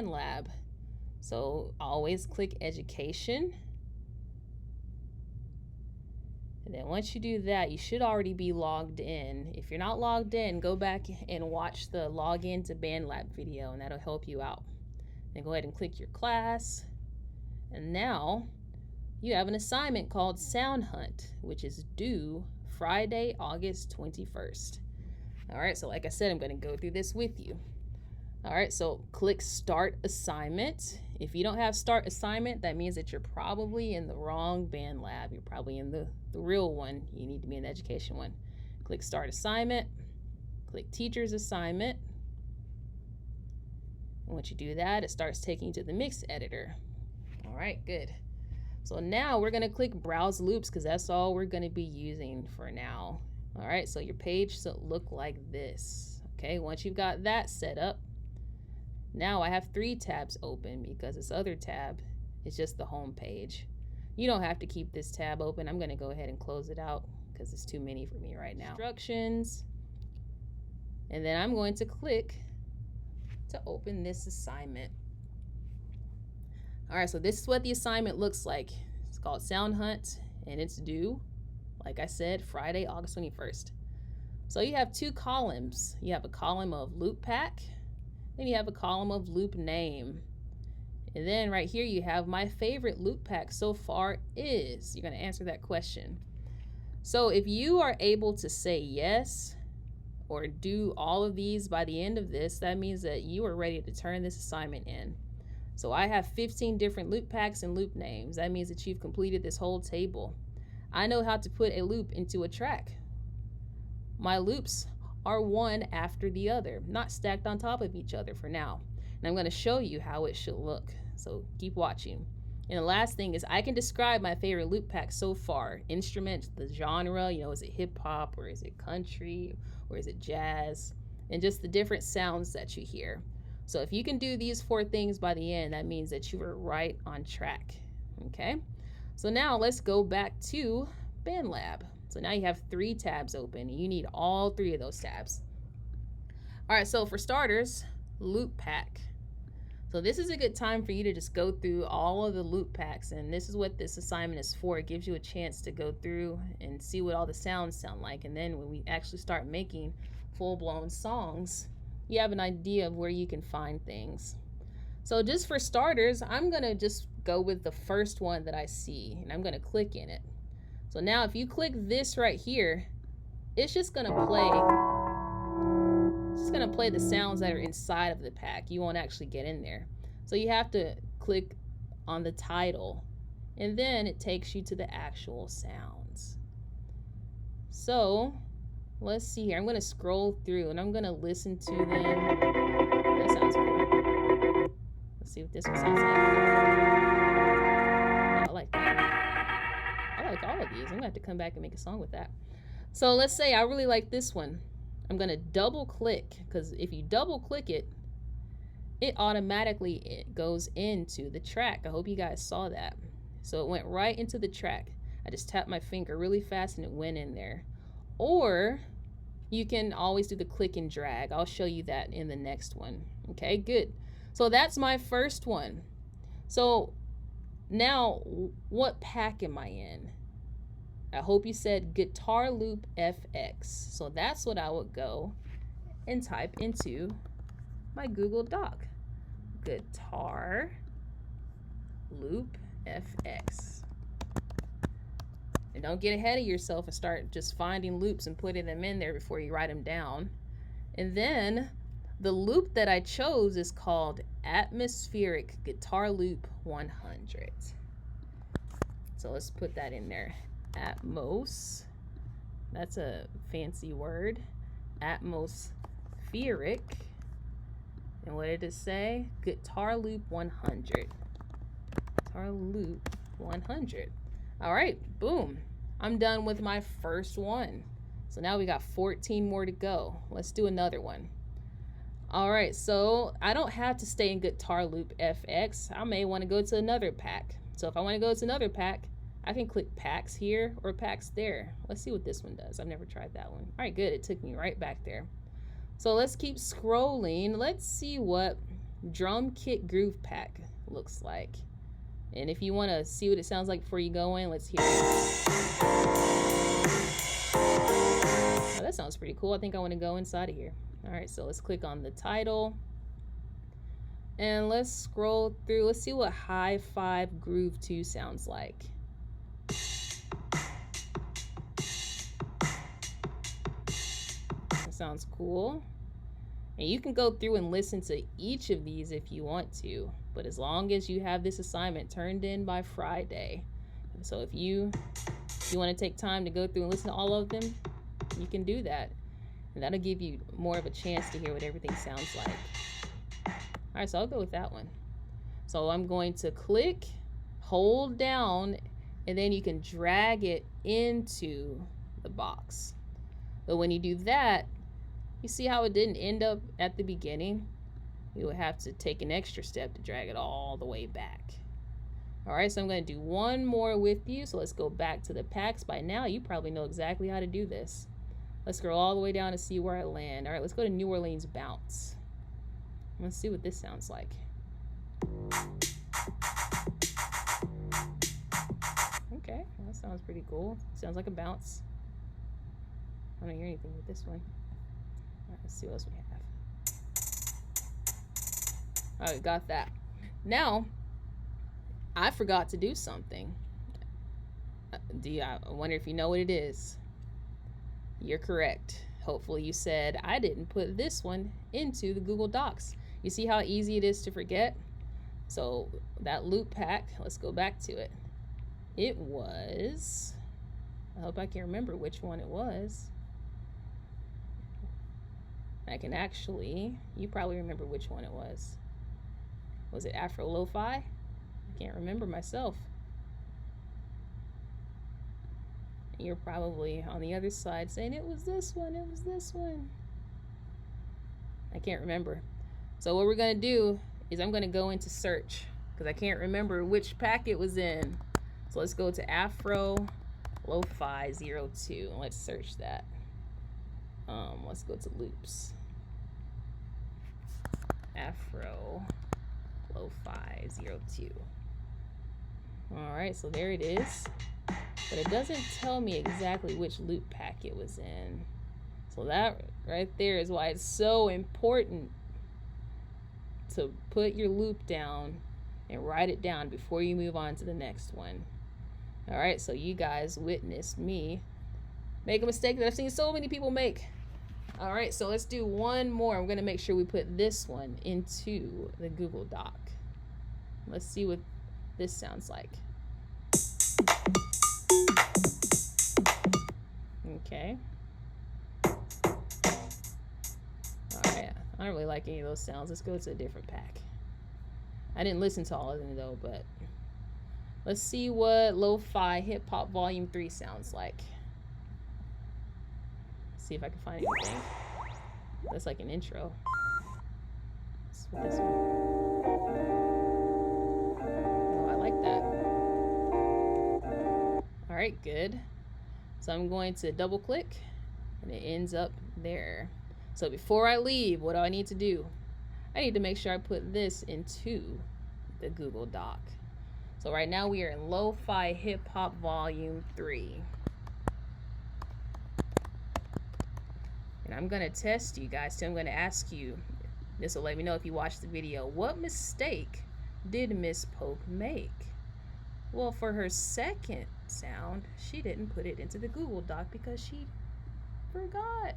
BandLab. So always click education. And then once you do that, you should already be logged in. If you're not logged in, go back and watch the login to BandLab video, and that'll help you out. Then go ahead and click your class. And now you have an assignment called SoundHunt, which is due Friday, August 21st. All right, so like I said, I'm going to go through this with you. All right, so click Start Assignment. If you don't have Start Assignment, that means that you're probably in the wrong BandLab. You're probably in the real one. You need to be in the education one. Click Start Assignment. Click Teacher's Assignment. And once you do that, it starts taking you to the mix editor. All right, good. So now we're going to click Browse Loops because that's all we're going to be using for now. All right, so your page should look like this. Okay, once you've got that set up, now I have 3 tabs open because this other tab is just the home page. You don't have to keep this tab open. I'm going to go ahead and close it out because it's too many for me right now. Instructions. And then I'm going to click to open this assignment. All right, so this is what the assignment looks like. It's called SoundHunt, and it's due, like I said, Friday, August 21st. So you have 2 columns. You have a column of loop pack, then you have a column of loop name. And then right here you have my favorite loop pack so far is. You're going to answer that question. So if you are able to say yes or do all of these by the end of this, that means that you are ready to turn this assignment in. So I have 15 different loop packs and loop names. That means that you've completed this whole table. I know how to put a loop into a track. My loops are one after the other, not stacked on top of each other for now. And I'm going to show you how it should look. So keep watching. And the last thing is I can describe my favorite loop pack so far. Instrument, the genre, is it hip hop or is it country or is it jazz? And just the different sounds that you hear. So if you can do these 4 things by the end, that means that you were right on track. Okay? So now let's go back to BandLab. So now you have 3 tabs open. You need all 3 of those tabs. All right, so for starters, loop pack. So this is a good time for you to just go through all of the loop packs, and this is what this assignment is for. It gives you a chance to go through and see what all the sounds sound like, and then when we actually start making full-blown songs, you have an idea of where you can find things. So just for starters, I'm going to just go with the first one that I see, and I'm going to click in it. So now if you click this right here, it's just going to play. It's just going to play the sounds that are inside of the pack. You won't actually get in there. So you have to click on the title, and then it takes you to the actual sounds. So let's see here. I'm going to scroll through, and I'm going to listen to them. That sounds cool. Let's see what this one sounds like. Oh, I like that. I like all of these. I'm going to have to come back and make a song with that. So let's say I really like this one. I'm going to double click, because if you double click it, it automatically goes into the track. I hope you guys saw that. So it went right into the track. I just tapped my finger really fast and it went in there. Or you can always do the click and drag. I'll show you that in the next one. Okay, good. So that's my first one. So now what pack am I in? I hope you said Guitar Loop FX. So that's what I would go and type into my Google Doc. Guitar Loop FX. And don't get ahead of yourself and start just finding loops and putting them in there before you write them down. And then the loop that I chose is called Atmospheric Guitar Loop 100. So let's put that in there. Atmos, that's a fancy word. Atmospheric. And what did it say? Guitar Loop 100. Guitar Loop 100. All right, boom. I'm done with my first one. So now we got 14 more to go. Let's do another one. All right, so I don't have to stay in Guitar Loop FX. I may want to go to another pack. So if I want to go to another pack, I can click packs here or packs there. Let's see what this one does. I've never tried that one. All right, good. It took me right back there. So let's keep scrolling. Let's see what drum kit groove pack looks like. And if you want to see what it sounds like before you go in, let's hear it. Oh, that sounds pretty cool. I think I want to go inside of here. All right, so let's click on the title. And let's scroll through. Let's see what High 5 Groove 2 sounds like. That sounds cool. And you can go through and listen to each of these if you want to, but as long as you have this assignment turned in by Friday. So if you want to take time to go through and listen to all of them, you can do that. And that'll give you more of a chance to hear what everything sounds like. All right, so I'll go with that one. So I'm going to click, hold down, and then you can drag it into the box. But when you do that, you see how it didn't end up at the beginning? You would have to take an extra step to drag it all the way back. All right, so I'm going to do one more with you. So let's go back to the packs. By now, you probably know exactly how to do this. Let's scroll all the way down to see where I land. All right, let's go to New Orleans Bounce. Let's see what this sounds like. Okay, well, that sounds pretty cool. Sounds like a bounce. I don't hear anything with this one. All right, let's see what else we have. All right, we got that. Now, I forgot to do something. I wonder if you know what it is. You're correct. Hopefully you said, I didn't put this one into the Google Docs. You see how easy it is to forget? So that loop pack, let's go back to it. It was, I hope I can remember which one it was. I can actually, you probably remember which one it was. Was it Afro Lo-Fi? I can't remember myself. You're probably on the other side saying it was this one, it was this one. I can't remember. So what we're gonna do is I'm gonna go into search because I can't remember which pack it was in. So let's go to Afro Lo-Fi 02 and let's search that. Let's go to loops. Afro Lo-Fi 02. All right, so there it is. But it doesn't tell me exactly which loop pack it was in. So that right there is why it's so important to put your loop down and write it down before you move on to the next one. All right, so you guys witnessed me make a mistake that I've seen so many people make. All right, so let's do one more. I'm gonna make sure we put this one into the Google Doc. Let's see what this sounds like. Okay. All right, I don't really like any of those sounds. Let's go to a different pack. I didn't listen to all of them though, but let's see what Lo-Fi Hip Hop Volume 3 sounds like. See if I can find anything. That's like an intro. Let's put this one. Oh, I like that. All right, good. So I'm going to double click and it ends up there. So before I leave, what do I need to do? I need to make sure I put this into the Google Doc. So right now we are in Lo-Fi Hip Hop Volume 3. And I'm gonna test you guys. So I'm gonna ask you, this will let me know if you watched the video, what mistake did Miss Poke make? Well, for her second sound, she didn't put it into the Google Doc because she forgot.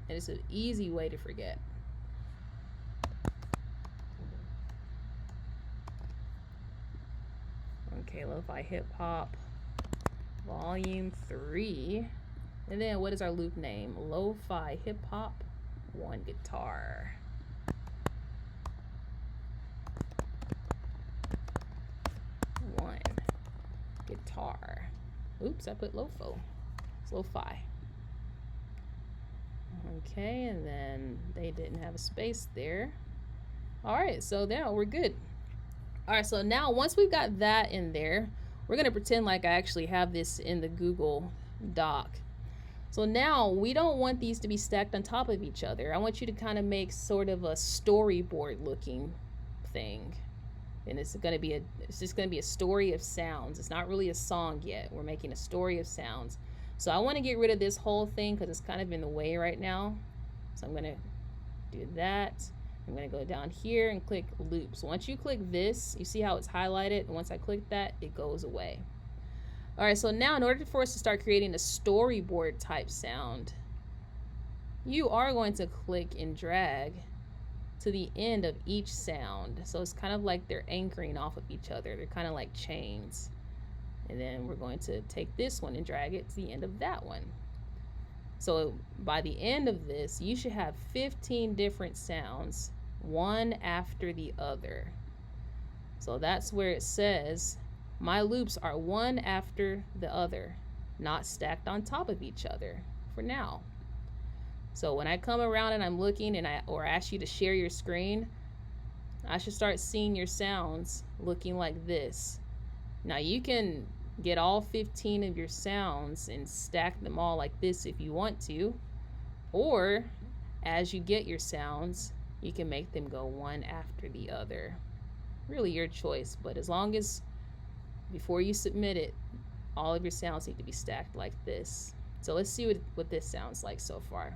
And it's an easy way to forget. Okay, Lo-Fi Hip Hop Volume 3. And then what is our loop name? Lo-Fi Hip Hop 1 Guitar. One guitar. Oops, I put Lo-Fo. It's Lo-Fi. Okay, and then they didn't have a space there. All right, so now we're good. All right, so now once we've got that in there, we're gonna pretend like I actually have this in the Google Doc. So now we don't want these to be stacked on top of each other. I want you to kind of make sort of a storyboard looking thing. And it's just going to be a story of sounds. It's not really a song yet. We're making a story of sounds. So I want to get rid of this whole thing because it's kind of in the way right now. So I'm going to do that. I'm going to go down here and click loops. Once you click this, you see how it's highlighted? And once I click that, it goes away. All right, so now in order for us to start creating a storyboard type sound, you are going to click and drag to the end of each sound. So it's kind of like they're anchoring off of each other. They're kind of like chains. And then we're going to take this one and drag it to the end of that one. So by the end of this, you should have 15 different sounds, one after the other. So that's where it says, my loops are one after the other, not stacked on top of each other for now. So when I come around and I'm looking and I ask you to share your screen, I should start seeing your sounds looking like this. Now you can get all 15 of your sounds and stack them all like this if you want to, or as you get your sounds, you can make them go one after the other. Really your choice, but as long as before you submit it, all of your sounds need to be stacked like this. So let's see what this sounds like so far.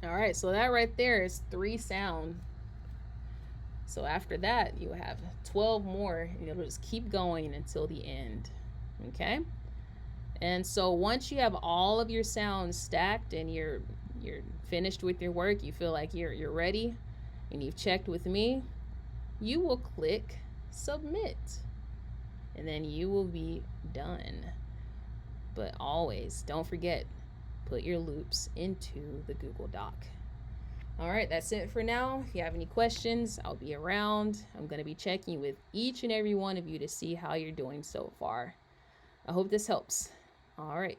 All right, so that right there is 3 sound. So after that, you have 12 more, and it'll just keep going until the end. Okay? And so once you have all of your sounds stacked and you're finished with your work, you feel like you're ready, and you've checked with me, you will click submit, and then you will be done. But always don't forget, put your loops into the Google Doc. All right, that's it for now. If you have any questions, I'll be around. I'm going to be checking with each and every one of you to see how you're doing so far. I hope this helps. All right.